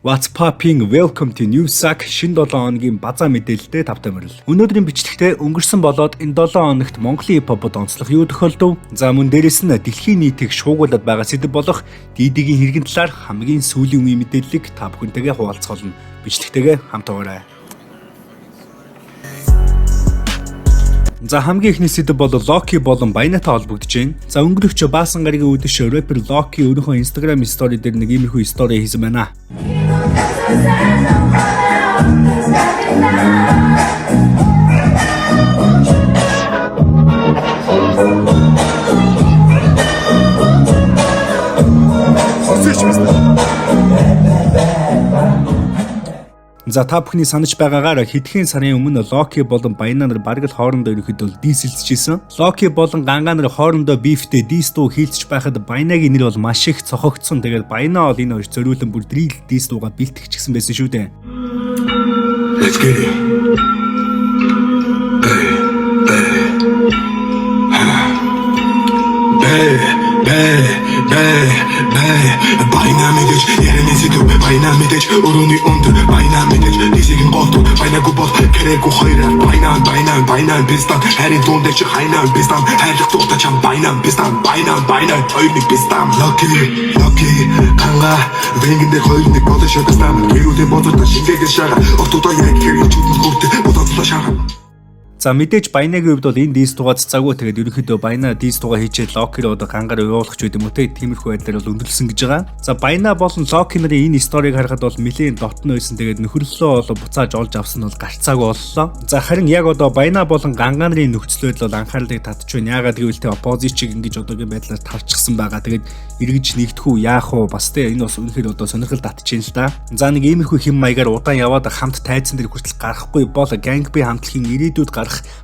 What's popping? Welcome to New Sack шинэ 7 хоногийн базаа мэдээлэлтэй тавтай мөрөл. Өнөөдрийн бичлэгтээ өнгөрсөн болоод энэ 7 хоногт Монголын хипхопод онцлох юу тохиолдов? За мөн дээрэс нь дэлхийн нийтийг шуугуулад байгаа сэдэв болох DD-гийн хэргийн талаар хамгийн сүүлийн үеийн мэдээллийг та бүхэнтэйгээ хуваалцгаална. Бичлэгтэйгээ хамт байгаарай. За хамгийн ихний сэдэв бол Локи болон Баянатай холбогдож байна. За өнгөрөх баасан гарагийн үдэш рэпер Локи өөрийнхөө Instagram story дээр нэг иймэрхүү стори хийсэн байна. За та бүхний санаж байгаагаар хэдхэн сарын өмнө Локи болон Баяна нар бараг л хоорондоо ерөөхдөө дийсэлцэжсэн. Локи болон Ганга нар хоорондоо бифтэй дийс дуу хийлцэж байхад Баянагийн нэр бол маш их цохогдсон. Тэгээд Баяна бол энэ хоёр зориулан бүр дрил дийс дууга бэлтгэжсэн байсан шүү дээ. Let's get it. Баяна мэдээж ярины сэдв Баяна мэдээж өрөөний өндөр Баяна мэдээж дисгийн голдуу Баянаг бол кэрэгүү хоёраар Баяна бистан харин дундаж хайна бистан хайрлах туутаа чам Баяна бистан Баяна хоёрны бистан Локи Ганга вэнгдэр хоёрны бодож шатсан гэрүүдээ бодож шингээгээ шага ортодоо яг хэрэг чүтэн хүртэ бодож шага. За мэдээж Баянагийн хувьд бол энэ дийс дуугаас цаггүй тэгээд ерөнхийдөө Баяна дийс дуугаа хийчээд Локиг одоо гангаар явуулах ч байд юм уу те тиймэрхүү байдлаар бол өндөрлсөн гэж байгаа. За Баяна болон Локи нарын энэ сториг харахад бол нэлээд дотно байсан. Тэгээд нөхөрлөлөө бол буцааж олж авсан нь бол гарцаагүй боллоо. За харин яг одоо Баяна болон Ганга нарын нөхцөл байдал бол анхаарлыг татж байна. Яагаад гэвэл те оппозичиг ингэж одоогийн байдлаар тарчсан байгаа. Тэгээд эргэж нэгдэх үү яах вэ? Бас те энэ бас үнэхээр одоо сонирхол татчихээн л да. За нэг иймэрхүү хэм маягаар удаан яваад хамт тайзан дээр хүртэл гарахгүй бол Gang-B хамтлагийн ирээдүйд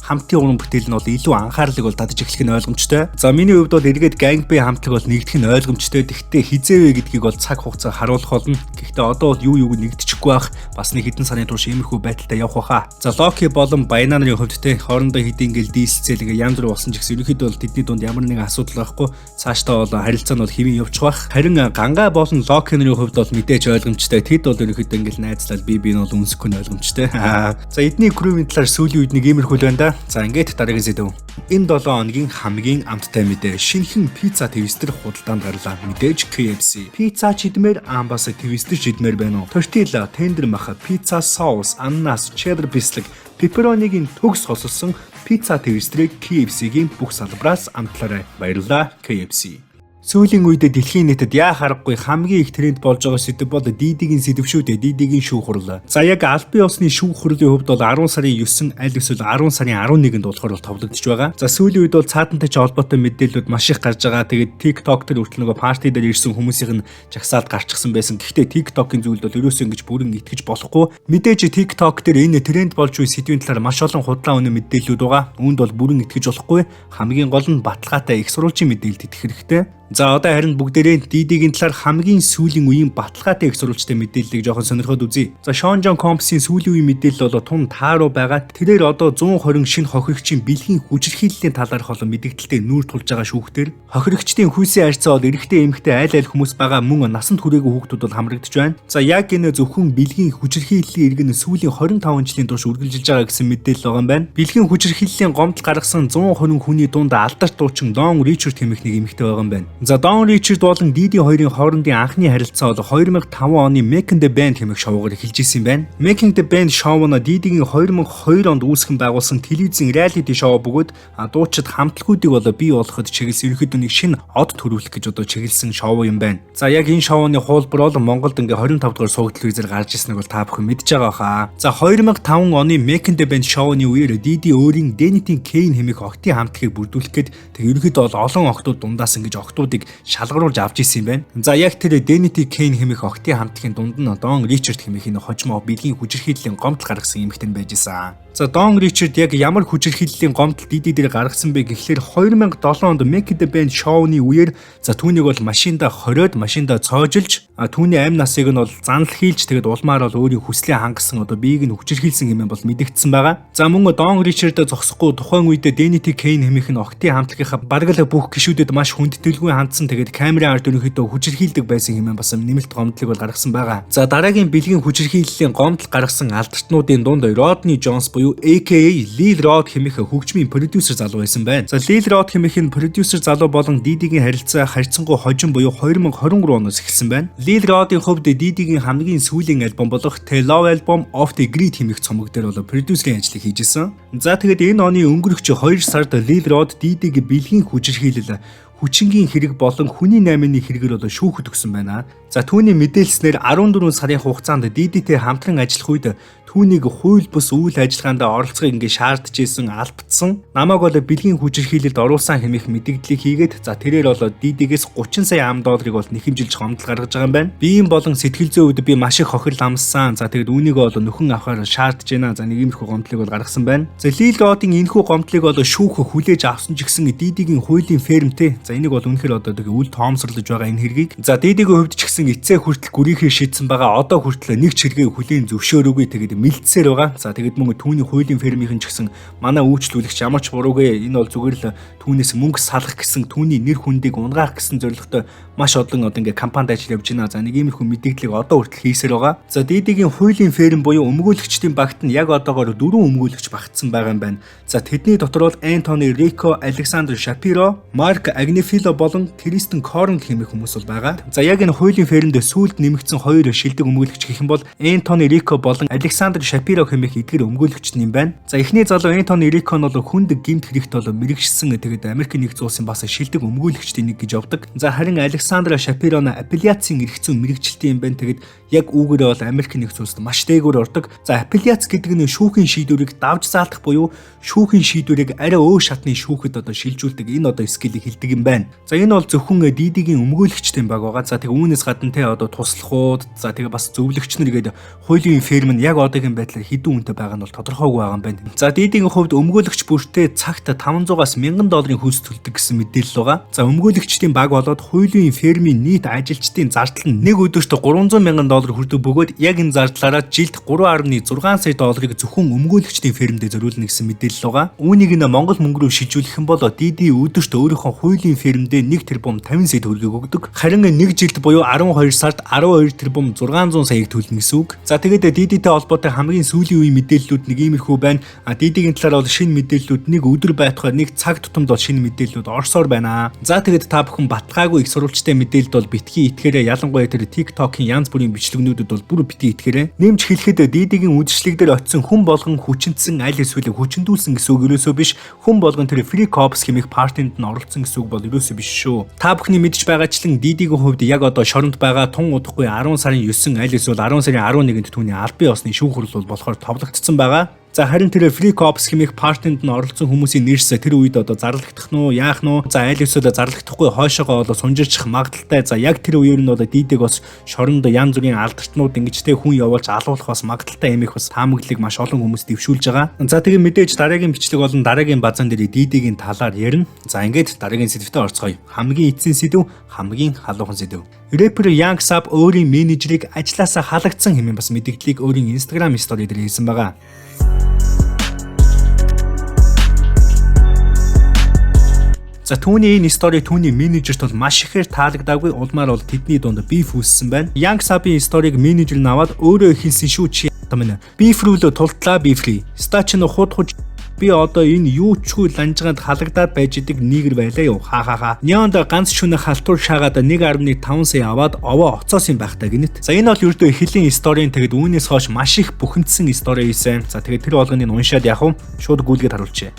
хамтын уран бүтээл нь бол илүү анхаарлыг бол татж эхлэх нь ойлгомжтой. За миний хувьд бол эргээд Gang-B хамтлаг бол нэгдэх нь ойлгомжтой. Гэхдээ хизээвэ гэдгийг бол цаг хугацаа харуулах болно. Гэхдээ одоо бол юу нэгдэчихгүй байх. Бас нэг хэдэн сарын турш иймэрхүү байдалтай явах байхаа. За Локи болон Баяна нарын хувьд те хоорондоо хэдийн ингээл дийлцэл ингээ янз бүр болсон ч гэсэн ерөнхийдөө бол тэдний дунд ямар нэгэн асуудал байхгүй. Цаашдаа бол харилцаа нь бол хэвэн явчих байх. Харин Ганга болон Локи нарын хувьд бол мэдээж ойлгомжтой. Тэд бол ерөнхийдөө ингээл найзлал би нь бол үнсэхгүй нь ойлгомжтой. За эдний крүүвийн талаар сүүлийн үед нэг иймэрхүү л байна да. За ингээд дараагийн сэдв. Энэ 7 хоногийн хамгийн амттай мэдээ шинэхэн пицца твистер худалдаанд гарлаа. Мэдээж KFC. Пицца чидмээр амбас твистер чидмээр байна уу? Тортилла, тендер маха, пицца соус, ананас, чеддер бислэг, пепперонигийн төгс хосолсон пицца твистерийг KFC-гийн бүх салбараас амтлаарай. Баярлалаа KFC. Сүүлийн үед дэлхийн нийтэд яах аргагүй хамгийн их тренд болж байгаа сэдэв бол DD-гийн сэдэв шүү дээ. DD-гийн шүүх хурал. За яг албан ёсны шүүх хурлын хувьд бол 10 сарын 9 аль эсвэл 10 сарын 11-нд болохоор товлогдож байгаа. За сүүлийн үед бол цаатантай ч холбоотой мэдээлэлүүд маш их гарч байгаа. Тэгээд TikTok дээр хүртэл нөгөө парти дээр ирсэн хүмүүсийн жагсаалд гарчихсан байсан. Гэхдээ TikTok-ийн зүйлд бол ерөөсөө ингэж бүрэн итгэж болохгүй. Мэдээж TikTok дээр энэ тренд болж буй сэдвийн талаар маш олон худлаа үнэ мэдээлэлүүд байгаа. Үүнд бол бүрэн итгэж болохгүй. Хамгийн гол нь баталгаатай их сурвалжийн мэдээлэлд итгэх хэрэгтэй. За одоо харин бүгдээрээ DD-гийн талаар хамгийн сүүлийн үеийн баталгаатай их сурвалжтай мэдээллийг жоохон сонирхоод үзье. За Sean John Combs-ийн сүүлийн үеийн мэдээлэл бол тун тааруу байгаа. Тэрээр одоо 120 шинэ хохирогчийн бэлгийн хүчирхийллийн талаарх олон мэдээлэлтэй нүүр тулж байгаа шүүхтэр хохирогчдын хүйсийн харьцаа бол эрэгтэй эмэгтэй айл хүмүүс байгаа мөн насанд хүрээгүй хүүхдүүд бол хамрагдж байна. За яг энэ зөвхөн бэлгийн хүчирхийллийн иргэн сүүлийн 25 жилийн турш үргэлжилж байгаа гэсэн мэдээлэл байгаа юм байна. Бэлгийн хүчирхийллийн гомдол гаргасан 120 хүний дунд алдарт дуучин Don Richard хэмээх нэг эмэгтэй байгаа юм байна. За Don Richard болон DD хоёрын хоорондын анхны харилцаа бол 2005 оны Making the Band хэмээх шоугаар эхэлж исэн юм байна. Making the Band шоу нь DD-гийн 2002 онд үүсгэн байгуулсан телевизийн reality шоу бөгөөд дуучид хамтлагуудыг бол бий болгоход чиглэсэн ерөнхийдөө нэг шинэ од төрүүлэх гэж одоо чиглэсэн шоу юм байна. За яг энэ шоуны хуулбар бол Монголд ингээ 25 дугаар сууг телевизээр гарч ирснийг бол та бүхэн мэдж байгаа хаа. За 2005 оны Making the Band шоуны үеэр DD өөрийн Denity Kane хэмээх охтын хамтлагийг бүрдүүлэх гээд тэг ерөнхийдөө бол олон охтууд дундаас ингээ охтуудыг шалгаруулж авч исэн юм байна. За яг тэр Denity Kane хэмээх охтын хамтлагийн дунд нь Don Richard хэмээх энэ хожмоо бэлгийн хүчирхийллийн гомдол гаргасан эмэгтэй байж исэн. За Don Richard яг ямар хүчирхийллийн гомдол DD дээр гаргасан бэ гэхлээр 2007 онд Making the Band шоуны үеэр за түүнийг бол машинда хориод машинда цоожилж Түүний амь насыг нь бол занл хийлж тэгээд улмаар бол өөрийн хүслээ хангасан одоо биеийг нь хүчирхийлсэн хэмээн бол мэдэгдсэн байгаа. За мөн Дон Ричард зогсохгүй тухайн үед Денити Кейн хэмээх нь Октийн хамтлагийнхаа бараг л бүх гишүүдэд маш хүндэтгэлгүй хандсан тэгээд камерын ард ерөнхийдөө хүчирхийлдэг байсан хэмээн бас нэмэлт гомдлыг бол гаргасан байгаа. За дараагийн бэлгийн хүчирхийллийн гомдол гаргасан алдартнуудын дунд Родни Джонс буюу AKA Lil Rod хэмээх хөгжмийн продюсер залуу байсан байна. За Lil Rod хэмээх нь продюсер залуу болон Дидигийн харилцаа харьцангуй хожим буюу 2023 оноос эхэлсэн байна. Lil Rod-ийн хувьд Дидигийн хамгийн сүүлийн альбом болох The Love Album of the Great хэмээх цомог дээр бол продюсерийн ажлыг хийжсэн. За тэгээд энэ оны өнгөрөх 2 сард Lil Rod Дидиг бэлгийн хүчирхийлэл хүчингийн хэрэг болон хүний найманы хэрэгээр бол шүүхэд өгсөн байна. За түүний мэдээлснээр 14 сарын хугацаанд Дидитэй хамтран ажиллах үед түүнийг хууль бус үйл ажиллагаанд оролцохыг шаардж исэн алдсан. Намайг бол бэлгийн хүчирхийлэлд оруулсан хэмээх мэдээллийг хийгээд за тэрээр бол Дидигээс 30 сая $30 бол нэхэмжилж гомдол гаргаж байгаа юм байна. Биеийн болон сэтгэл зүйн үед би маш их хохирол амссан. За тэгээд үүнийг бол нөхөн авахаар шаардж байна. За нэг иймэрхүү гомдлыг бол гаргасан байна. За Lil Rod-ийн энэхүү гомдлыг бол шүүх хүлээж авсан ч гэсэн Дидигийн хуулийн фермтэй. За энийг бол үнэхээр одоо үл тоомсорлож байгаа энэ хэргийг. За Дидигийн хувьд ч гэсэн эцээ хүртэл гүрийхээ шийдсэн байгаа. Одоо хүртэл нэг ч хэрэгээ хүлээн зөвшөөрөөгүй тэгээд мэлцсээр байгаа. За тэгээд мөн түүний хуулийн фермийн ч гэсэн манай үйлчлүүлэгч ямар ч буруугүй энэ бол зүгээр л түүнээс мөнгө салах гэсэн түүний нэр хүндийг унгаах гэсэн зорилготой маш олон одоо компанид ажил явж байна. За нэг иймэрхүү мэдээллийг одоо хүртэл хийсээр байгаа. За Дидигийн хуулийн ферм буюу өмгөөлөгчдийн багт нь яг одоогоор 4 өмгөөлөгч багтсан байгаа юм байна. За тэдний дотор бол Антони Рико, Александр Шапиро, Марк Агнефило болон Кристен Корнл хэмээх хүмүүс бол байгаа. За яг энэ хуулийн фермд сүүлд нэмэгдсэн 2 шилдэг өмгөөлөгч гэх юм бол Антони Рико болон Александр Шапиро хэмээх эдгээр өмгөөлөгч юм байна. За эхний залуу Антони Рико нь бол хүнд гэмт хэрэгт бол мэрэгшсэн тэгээд Америк нэгдсэн улсын бас шилдэг өмгөөлөгчдийн нэг гэж явдаг. За харин Александр Шапиро нь апелляцийн эрхцэн мэрэгчлээ юм байна. Тэгээд яг үүгээрээ бол Америк нэгдсэн улсад маш дээгүүр ордог. За апелляц гэдэг нь шүүхийн шийдвэрийг давж заалтах буюу шүүхийн шийдвэрийг арай өөр шатны шүүхэд одоо шилжүүлдэг энэ одоо скиллийг хэлдэг юм байна. За энэ бол зөвхөн Дидигийн өмгөөлөгчтэй баг байгаа. За тэгээ үүнээс гадна те одоо туслахууд за тэгээ бас зөвлөгч нар гээд хуулийн ферм нь яг одоогийн байдлаар хэдэн үнэтэй байгаа нь бол тодорхойгүй байгаа юм байна. За Дидигийн хувьд өмгөөлөгч бүртээ цагт $500-аас $1000 хөлс төлдөг гэсэн мэдээлэл байгаа. За өмгөөлөгчдийн баг болоод хуулийн фермийн нийт ажилчдын зардал нь нэг өдөрт $300,000 хүрдэг бөгөөд яг энэ зардлаараа жилд $3.6 сая зөвхөн өмгөөлөгчдийн фермдээ зориулна гэсэн мэдээлэл байгаа. Үүнийг нь Монгол мөнгө рүү шилжүүлэх юм бол Диди өдөрт өөрийнхөө хуулийн фермдээ 1 тэрбум 50 сая төгрөгийг өгдөг. Харин нэг жилд буюу 12 сард 12 тэрбум 600 саяг төлнө гэсэн үг. За тэгээд Дидитэй холбоотой хамгийн сүүлийн үеийн мэдээллүүд нэг иймэрхүү байна. Дидигийн талаар бол шинэ мэдээллүүд нэг өдөр байтугай нэг цаг тутамд бол шинэ мэдээллүүд орсоор байна. За тэгээд та бүхэн баталгаагүй их сурвалжтай мэдээлэлд бол битгий итгээрэй. Ялангуяа тэр TikTok-ийн янз бүрийн бичлэгнүүдэд бол бүр битгий итгээрэй. Нэмж хэлэхэд Дидигийн үдшилэг дээр очисон хүн болгон хүчинтсэн аль эсвэл хүчиндүүлсэн гэсэн үг ерөөсөө биш. Хүн болгон тэр Free Cops хэмээх партинд нь оролцсон гэсэн үг бол ерөөсөө биш шүү. Та бүхний мэдж байгаачлан Дидигийн хувьд яг одоо шоронд байгаа тун удахгүй 10 сарын 9 аль эсвэл 10 сарын 11-нд түүний албан ёсны шүүх хурал бол болохоор товлогдсон байгаа. За харин тэр Free Cops хэмээх партинд нь оролцсон хүмүүсийн нэрс тэр үед одоо зарлагдах нь уу, яах нь уу? За аль эсвэл зарлагдахгүй хойшоогоо бол сунжирчих магадaltaй. За яг тэр үеэр нь бол Дидиг бас шоронд янз бүрийн алдартнууд ингэжтэй хүн явуулж алуулах бас магадaltaй хэмээх бас таамаглалыг маш олон хүмүүс дэвшүүлж байгаа. За тэгээ мэдээж дараагийн бичлэг болон дараагийн базан дээр Дидигийн талаар ярина. За ингээд дараагийн сэдвтэ орцгоё. Хамгийн эцсийн сэдв, хамгийн халуухан сэдв. Рэпер Young Sap өөрийн менежерийг ажлаасаа халагдсан хэмээн бас мэдээллийг өөрийн Instagram story дээр хийсэн байгаа. За түүний энэ стори түүний менежерт бол маш ихээр таалагдаагүй, улмаар бол тэдний дунд биф үүссэн байна. Young Sap-ийн сториг менежер нь аваад өөрөө хэлсэн шүү чи юм. Биф рүү тултлаа бифри. Стач нь худ би одоо энэ юу чгүй ланжгаанд халагдаад байж идэг нийгэр байлаа юу. Ха. Няонд ганц шөнө халтур шаагаад 1.5 сая аваад овоо оцоос юм байх та гинэт. За энэ бол ердөө эхлийн сторийн тэгээд үүнээс хойш маш их бухимдсан стори хийсэн. За тэгээд тэр болгоныг уншаад явах уу? Шууд гүйлгээд харуулчихъя.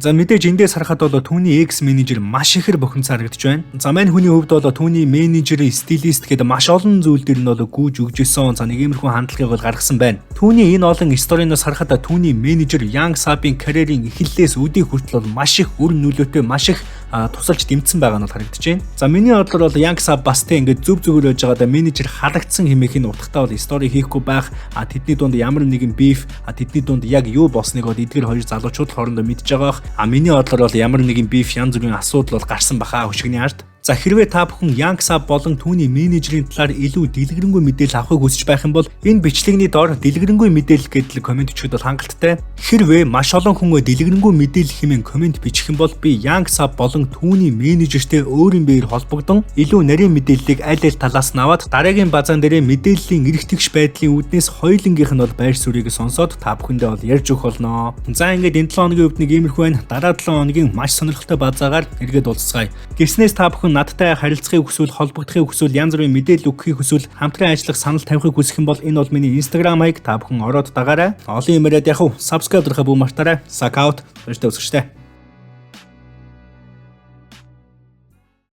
За мэдээж эндээс харахад бол түүний X менежер маш ихээр бохимдсан харагдаж байна. За мань хүний хувьд бол түүний менежер, стилист гэдэг маш олон зүйл дээр нь бол гүйж өгжсэн. За нэг иймэрхүү хандлагыг бол гаргасан байна. Түүний энэ олон сториноос харахад түүний менежер Young Sub-ын карьерийн эхлэлээс өдий хүртэл бол маш их үр нөлөөтэй, маш их тусалж дэмжсэн байгаа нь бол харагдаж байна. За миний бодлоор бол Young Sub бас тэ ингээд зүв зүгээр байж байгаадаа менежер халагдсан хэмээхийн утгатай бол стори хийхгүй байх. Тэдний дунд ямар нэгэн beef, тэдний дунд яг юу болсныг бол эдгээр хоёр залуучууд хоорондоо мэдж байгаа. Миний бодлоор бол ямар нэгэн beef, янз бүрийн асуудал бол гарсан баха хөшгөний ард. За хэрвээ та бүхэн Young Sub болон түүний менежерийн талаар илүү дэлгэрэнгүй мэдээлэл авахыг хүсэж байх юм бол энэ бичлэгний доор дэлгэрэнгүй мэдээлэл гэдэг комент өчгөд бол хангалттай. Хэрвээ маш олон хүн дэлгэрэнгүй мэдээлэл хэмээн комент бичих юм бол би Young Sub болон түүний менежертэй өөрийн биеэр холбогдсон илүү нарийн мэдээллийг аль аль талаас нь аваад дараагийн базаан дээрээ мэдээллийн эргэтгэж байдлын үүднээс хоёулангийнх нь бол байр суурийг сонсоод та бүхэндээ бол ярьж өгөх болно. За ингээд энэ 7 хоногийн хувьд нэг иймэрхүү байна. Дараа 7 хоногийн маш сонирхолтой базаагаар эргээд уулзцгаая. Гэрснээс та бүхэн надтай харилцахыг хүсвэл, холбогдохыг хүсвэл, янз бүрийн мэдээлэл өгөхийг хүсвэл, хамтран ажиллах санал тавихыг хүсэх юм бол энэ бол миний Instagram хаяг, та бүхэн ороод дагаарай. Олон юм яриад явах уу? Subscribe дарахаа бүү мартаарай. Suck out. Баярлалаа үзэгчдээ.